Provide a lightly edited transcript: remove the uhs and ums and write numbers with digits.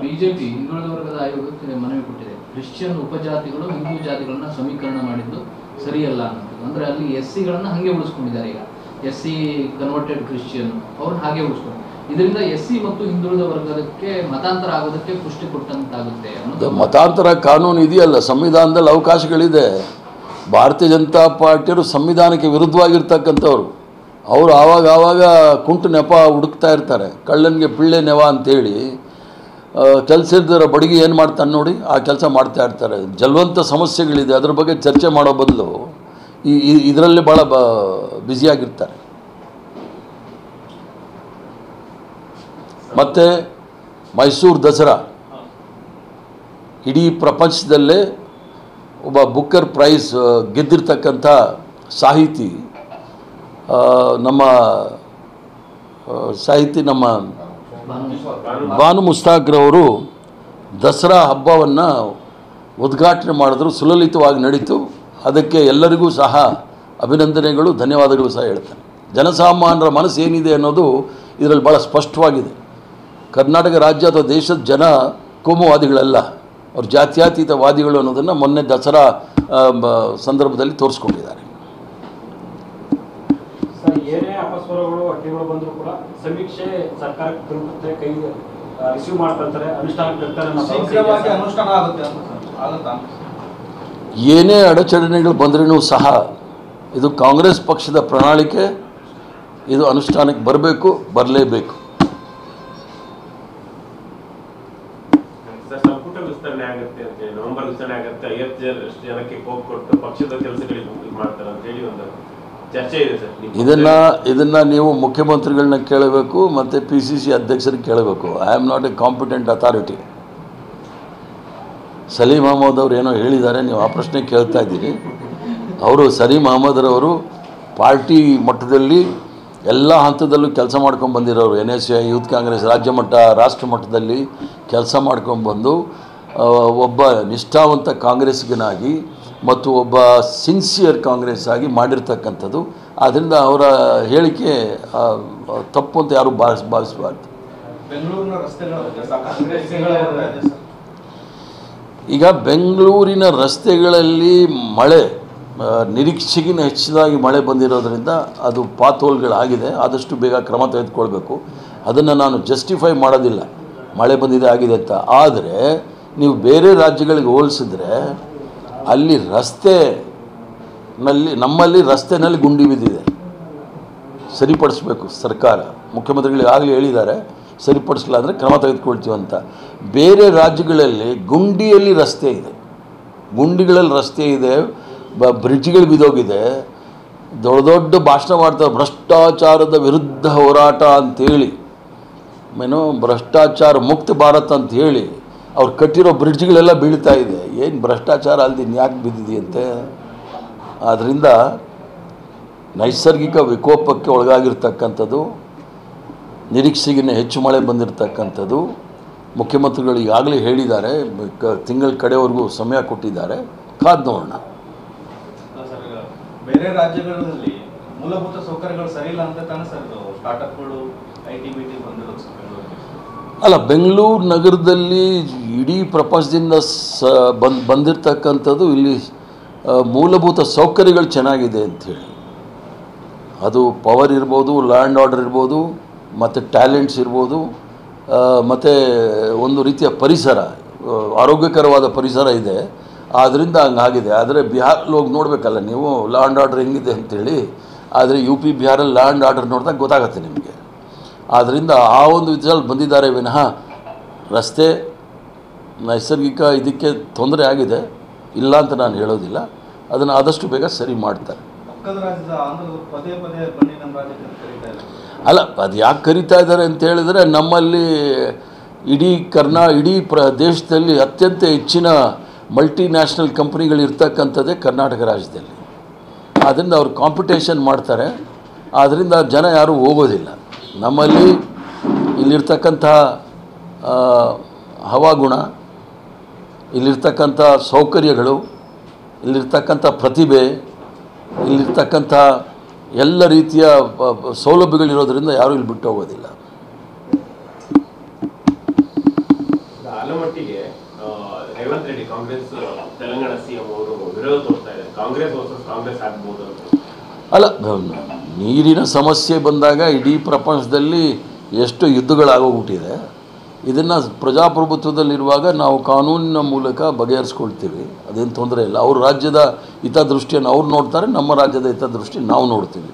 BJP ಹಿಂದುಳಿದ ವರ್ಗದ ಆಯೋಗಕ್ಕೆ ಮನವಿ ಕೊಟ್ಟಿದೆ. ಕ್ರಿಶ್ಚಿಯನ್ ಉಪಜಾತಿಗಳು ಹಿಂದೂ ಜಾತಿಗಳನ್ನ ಸಮೀಕರಣ ಮಾಡಿದ್ದು ಸರಿಯಲ್ಲ ಅನ್ನೋದು. ಅಂದ್ರೆ ಅಲ್ಲಿ SC-ಗಳನ್ನ ಹಾಗೆ ಉಳಿಸ್ಕೊಂಡಿದ್ದಾರೆ. ಈಗ SC ಕನ್ವರ್ಟೆಡ್ ಕ್ರಿಶ್ಚಿಯನ್ ಅವ್ರನ್ನ ಹಾಗೆ ಉಳಿಸ್ಕೊಂಡು, ಇದರಿಂದ SC ಮತ್ತು ಹಿಂದುಳಿದ ವರ್ಗಕ್ಕೆ ಮತಾಂತರ ಆಗೋದಕ್ಕೆ ಪುಷ್ಟಿ ಕೊಟ್ಟಂತಾಗುತ್ತೆ ಅನ್ನೋದು. ಮತಾಂತರ ಕಾನೂನು ಇದೆಯಲ್ಲ, ಸಂವಿಧಾನದಲ್ಲಿ ಅವಕಾಶಗಳಿದೆ. ಭಾರತೀಯ ಜನತಾ ಪಾರ್ಟಿಯವರು ಸಂವಿಧಾನಕ್ಕೆ ವಿರುದ್ಧವಾಗಿರ್ತಕ್ಕಂಥವ್ರು. ಅವರು ಆವಾಗ ಕುಂಟು ನೆಪ ಹುಡುಕ್ತಾ ಇರ್ತಾರೆ. ಕಳ್ಳನಿಗೆ ಪಿಳ್ಳೆ ನೆವ ಅಂತೇಳಿ ಕೆಲಸ ಇಲ್ದಿರೋ ಬಡಗಿ ಏನು ಮಾಡ್ತಾನೆ ನೋಡಿ, ಆ ಕೆಲಸ ಮಾಡ್ತಾ ಇರ್ತಾರೆ. ಜಲ್ವಂತ ಸಮಸ್ಯೆಗಳಿದೆ, ಅದ್ರ ಬಗ್ಗೆ ಚರ್ಚೆ ಮಾಡೋ ಬದಲು ಇದರಲ್ಲಿ ಭಾಳ ಬ್ಯುಸಿಯಾಗಿರ್ತಾರೆ. ಮತ್ತು ಮೈಸೂರು ದಸರಾ ಇಡೀ ಪ್ರಪಂಚದಲ್ಲೇ ಒಬ್ಬ ಬುಕ್ಕರ್ ಪ್ರೈಸ್ ಗೆದ್ದಿರ್ತಕ್ಕಂಥ ಸಾಹಿತಿ, ನಮ್ಮ ಬಾನು ಮುಸ್ತಾಕ್ರವರು ದಸರಾ ಹಬ್ಬವನ್ನು ಉದ್ಘಾಟನೆ ಮಾಡಿದ್ರು. ಸುಲಲಿತವಾಗಿ ನಡೀತು. ಅದಕ್ಕೆ ಎಲ್ಲರಿಗೂ ಸಹ ಅಭಿನಂದನೆಗಳು, ಧನ್ಯವಾದಗಳು ಸಹ ಹೇಳ್ತಾರೆ. ಜನಸಾಮಾನ್ಯರ ಮನಸ್ಸು ಏನಿದೆ ಅನ್ನೋದು ಇದರಲ್ಲಿ ಭಾಳ ಸ್ಪಷ್ಟವಾಗಿದೆ. ಕರ್ನಾಟಕ ರಾಜ್ಯ ಅಥವಾ ದೇಶದ ಜನ ಕೋಮುವಾದಿಗಳಲ್ಲ, ಅವರು ಜಾತ್ಯತೀತವಾದಿಗಳು ಅನ್ನೋದನ್ನು ಮೊನ್ನೆ ದಸರಾ ಸಂದರ್ಭದಲ್ಲಿ ತೋರಿಸ್ಕೊಂಡಿದ್ದಾರೆ. ಏನೇ ಅಪಸ್ವರಗಳು ಅಡ್ಡಿಗಳು ಬಂದರೂ ಕೂಡ ಸಮೀಕ್ಷೆ ಸರ್ಕಾರಕ್ಕೆ ತಲುಪುತ್ತೆ, ಕೈ ರಿಸೀವ್ ಮಾಡ್ತಾರೆ, ಅನುಷ್ಠಾನಕ್ಕೆ ಏನೇ ಅಡಚಣೆಗಳು ಬಂದ್ರೂ ಸಹ ಇದು ಕಾಂಗ್ರೆಸ್ ಪಕ್ಷದ ಪ್ರಣಾಳಿಕೆ, ಇದು ಅನುಷ್ಠಾನಕ್ಕೆ ಬರಬೇಕು, ಬರಲೇಬೇಕು. ಸಂಪುಟ ವಿಸ್ತರಣೆ ಆಗುತ್ತೆ ಅಂತ ಹೇಳಿ, ನವೆಂಬರ್ ವಿಸ್ತರಣೆ ಆಗುತ್ತೆ, 50 ಜನಕ್ಕೆ ಕೋಪ್ ಕೊಟ್ಟು ಪಕ್ಷದ ಕೆಲಸಗಳಿಗೆ ಮಾಡ್ತಾರೆ ಅಂತ ಹೇಳಿ ಒಂದು ಚರ್ಚೆ ಇದೆ ಸರ್. ಇದನ್ನು ನೀವು ಮುಖ್ಯಮಂತ್ರಿಗಳನ್ನ ಕೇಳಬೇಕು ಮತ್ತು PCC ಅಧ್ಯಕ್ಷರಿಗೆ ಕೇಳಬೇಕು. I am not a competent authority. Salim Ahmed ಅವರು ಏನೋ ಹೇಳಿದ್ದಾರೆ, ನೀವು ಆ ಪ್ರಶ್ನೆ ಕೇಳ್ತಾ ಇದ್ದೀರಿ. ಸಲೀಂ ಅಹಮದ್ರವರು ಪಾರ್ಟಿ ಮಟ್ಟದಲ್ಲಿ ಎಲ್ಲ ಹಂತದಲ್ಲೂ ಕೆಲಸ ಮಾಡ್ಕೊಂಡು ಬಂದಿರೋರು. NSY ಯೂತ್ ಕಾಂಗ್ರೆಸ್ ರಾಜ್ಯ ಮಟ್ಟ, ರಾಷ್ಟ್ರ ಮಟ್ಟದಲ್ಲಿ ಕೆಲಸ ಮಾಡ್ಕೊಂಡ್ಬಂದು ಒಬ್ಬ ನಿಷ್ಠಾವಂತ ಕಾಂಗ್ರೆಸ್ಗನಾಗಿ ಮತ್ತು ಒಬ್ಬ ಸಿನ್ಸಿಯರ್ ಕಾಂಗ್ರೆಸ್ ಆಗಿ ಮಾಡಿರ್ತಕ್ಕಂಥದ್ದು. ಆದ್ದರಿಂದ ಅವರ ಹೇಳಿಕೆ ತಪ್ಪು ಅಂತ ಯಾರು ಭಾವಿಸಬಾರ್ದು. ಈಗ ಬೆಂಗಳೂರಿನ ರಸ್ತೆಗಳಲ್ಲಿ ಮಳೆ ನಿರೀಕ್ಷೆಗಿನ ಹೆಚ್ಚಿದಾಗಿ ಮಳೆ ಬಂದಿರೋದ್ರಿಂದ ಅದು ಪಾತ್ಹೋಲ್ಗಳಾಗಿದೆ. ಆದಷ್ಟು ಬೇಗ ಕ್ರಮ ತೆಗೆದುಕೊಳ್ಬೇಕು. ಅದನ್ನು ನಾನು ಜಸ್ಟಿಫೈ ಮಾಡೋದಿಲ್ಲ, ಮಳೆ ಬಂದಿದೆ ಆಗಿದೆ ಅಂತ. ಆದರೆ ನೀವು ಬೇರೆ ರಾಜ್ಯಗಳಿಗೆ ಹೋಲಿಸಿದ್ರೆ ಅಲ್ಲಿ ನಮ್ಮಲ್ಲಿ ರಸ್ತೆನಲ್ಲಿ ಗುಂಡಿ ಬಿದ್ದಿದೆ, ಸರಿಪಡಿಸ್ಬೇಕು ಸರ್ಕಾರ. ಮುಖ್ಯಮಂತ್ರಿಗಳು ಆಗಲೇ ಹೇಳಿದ್ದಾರೆ, ಸರಿಪಡಿಸಲಿಲ್ಲ ಅಂದರೆ ಕ್ರಮ ತೆಗೆದುಕೊಳ್ತೀವಿ ಅಂತ. ಬೇರೆ ರಾಜ್ಯಗಳಲ್ಲಿ ಗುಂಡಿಯಲ್ಲಿ ರಸ್ತೆ ಇದೆ, ಗುಂಡಿಗಳಲ್ಲಿ ರಸ್ತೆ ಇದೆ, ಬ್ರಿಡ್ಜ್ಗಳು ಬಿದ್ದೋಗಿದೆ. ದೊಡ್ಡ ಭಾಷಣ ಮಾಡ್ತಾರೆ, ಭ್ರಷ್ಟಾಚಾರದ ವಿರುದ್ಧ ಹೋರಾಟ ಅಂಥೇಳಿ, ಭ್ರಷ್ಟಾಚಾರ ಮುಕ್ತ ಭಾರತ ಅಂತ ಹೇಳಿ ಅವ್ರು ಕಟ್ಟಿರೋ ಬ್ರಿಡ್ಜ್ಗಳೆಲ್ಲ ಬೀಳ್ತಾ ಇದೆ. ಏನು ಭ್ರಷ್ಟಾಚಾರ ಅಲ್ದಿ ಯಾಕೆ ಬಿದ್ದಿದೆಯಂತೆ? ಆದ್ದರಿಂದ ನೈಸರ್ಗಿಕ ವಿಕೋಪಕ್ಕೆ ಒಳಗಾಗಿರ್ತಕ್ಕಂಥದ್ದು, ನಿರೀಕ್ಷೆಗಿನ್ನ ಹೆಚ್ಚು ಮಳೆ ಬಂದಿರತಕ್ಕಂಥದ್ದು. ಮುಖ್ಯಮಂತ್ರಿಗಳು ಈಗಾಗಲೇ ಹೇಳಿದ್ದಾರೆ, ತಿಂಗಳ ಕಡೆವರೆಗೂ ಸಮಯ ಕೊಟ್ಟಿದ್ದಾರೆ, ಕಾದು ನೋಡೋಣ. ಬೇರೆ ರಾಜ್ಯಗಳಲ್ಲಿ ಮೂಲಭೂತ ಸೌಕರ್ಯಗಳು ಸರಿ ಇಲ್ಲ ಅಂತ ತಾನೇ ಸರ್ ಸ್ಟಾರ್ಟಪ್ಗಳು IT ಬಂದಿರೋದು. ಅಲ್ಲ, ಬೆಂಗಳೂರು ನಗರದಲ್ಲಿ ಇಡೀ ಪ್ರಪಂಚದಿಂದ ಬಂದಿರತಕ್ಕಂಥದ್ದು ಇಲ್ಲಿ ಮೂಲಭೂತ ಸೌಕರ್ಯಗಳು ಚೆನ್ನಾಗಿದೆ ಅಂಥೇಳಿ. ಅದು ಪವರ್ ಇರ್ಬೋದು, ಲ್ಯಾಂಡ್ ಆರ್ಡರ್ ಇರ್ಬೋದು, ಮತ್ತು ಟ್ಯಾಲೆಂಟ್ಸ್ ಇರ್ಬೋದು, ಮತ್ತು ಒಂದು ರೀತಿಯ ಪರಿಸರ, ಆರೋಗ್ಯಕರವಾದ ಪರಿಸರ ಇದೆ. ಆದ್ದರಿಂದ ಹಂಗಾಗಿದೆ. ಆದರೆ ಬಿಹಾರಲ್ಲಿ ಹೋಗಿ ನೋಡಬೇಕಲ್ಲ ನೀವು, ಲ್ಯಾಂಡ್ ಆರ್ಡರ್ ಹೆಂಗಿದೆ ಅಂಥೇಳಿ. ಆದರೆ UP ಬಿಹಾರಲ್ಲಿ ಲ್ಯಾಂಡ್ ಆರ್ಡರ್ ನೋಡಿದಾಗ ಗೊತ್ತಾಗುತ್ತೆ ನಿಮಗೆ. ಆದ್ದರಿಂದ ಆ ಒಂದು ವಿಧದಲ್ಲಿ ಬಂದಿದ್ದಾರೆ ವಿನಃ ರಸ್ತೆ ನೈಸರ್ಗಿಕ ಇದಕ್ಕೆ ತೊಂದರೆ ಆಗಿದೆ ಇಲ್ಲ ಅಂತ ನಾನು ಹೇಳೋದಿಲ್ಲ. ಅದನ್ನು ಆದಷ್ಟು ಬೇಗ ಸರಿ ಮಾಡ್ತಾರೆ. ಅಲ್ಲ, ಅದು ಯಾಕೆ ಕರೀತಾ ಇದ್ದಾರೆ ಅಂತ ಹೇಳಿದರೆ, ನಮ್ಮಲ್ಲಿ ಇಡೀ ದೇಶದಲ್ಲಿ ಅತ್ಯಂತ ಹೆಚ್ಚಿನ ಮಲ್ಟಿನ್ಯಾಷನಲ್ ಕಂಪ್ನಿಗಳು ಇರ್ತಕ್ಕಂಥದ್ದೇ ಕರ್ನಾಟಕ ರಾಜ್ಯದಲ್ಲಿ. ಆದ್ದರಿಂದ ಅವರು ಕಾಂಪಿಟೇಷನ್ ಮಾಡ್ತಾರೆ. ಆದ್ದರಿಂದ ಜನ ಯಾರೂ ಹೋಗೋದಿಲ್ಲ. ನಮ್ಮಲ್ಲಿ ಇಲ್ಲಿರ್ತಕ್ಕಂಥ ಹವಾಗುಣ, ಇಲ್ಲಿರ್ತಕ್ಕಂಥ ಸೌಕರ್ಯಗಳು, ಇಲ್ಲಿರ್ತಕ್ಕಂಥ ಪ್ರತಿಭೆ, ಇಲ್ಲಿರ್ತಕ್ಕಂಥ ಎಲ್ಲ ರೀತಿಯ ಸೌಲಭ್ಯಗಳಿರೋದ್ರಿಂದ ಯಾರೂ ಇಲ್ಲಿ ಬಿಟ್ಟು ಹೋಗೋದಿಲ್ಲ. ಮಟ್ಟಿಗೆ ರೇವಂತ್ ರೆಡ್ಡಿ ಕಾಂಗ್ರೆಸ್ ತೆಲಂಗಾಣ ಸಿಎಂ ಅವರು ವಿರೋಧ ತೋರ್ತಾ ಇದ್ದಾರೆ, ಕಾಂಗ್ರೆಸ್ ವರ್ಸಸ್ ಕಾಂಗ್ರೆಸ್ ಆಗ್ಬೋದು ಅಂತ. ಅಲ್ಲ, ನೀರಿನ ಸಮಸ್ಯೆ ಬಂದಾಗ ಇಡೀ ಪ್ರಪಂಚದಲ್ಲಿ ಎಷ್ಟು ಯುದ್ಧಗಳಾಗೋಗ್ಬಿಟ್ಟಿದೆ. ಇದನ್ನು ಪ್ರಜಾಪ್ರಭುತ್ವದಲ್ಲಿರುವಾಗ ನಾವು ಕಾನೂನಿನ ಮೂಲಕ ಬಗೆಹರಿಸ್ಕೊಳ್ತೀವಿ, ಅದೇನು ತೊಂದರೆ ಇಲ್ಲ. ಅವ್ರ ರಾಜ್ಯದ ಹಿತದೃಷ್ಟಿಯನ್ನು ಅವ್ರು ನೋಡ್ತಾರೆ, ನಮ್ಮ ರಾಜ್ಯದ ಹಿತದೃಷ್ಟಿ ನಾವು ನೋಡ್ತೀವಿ.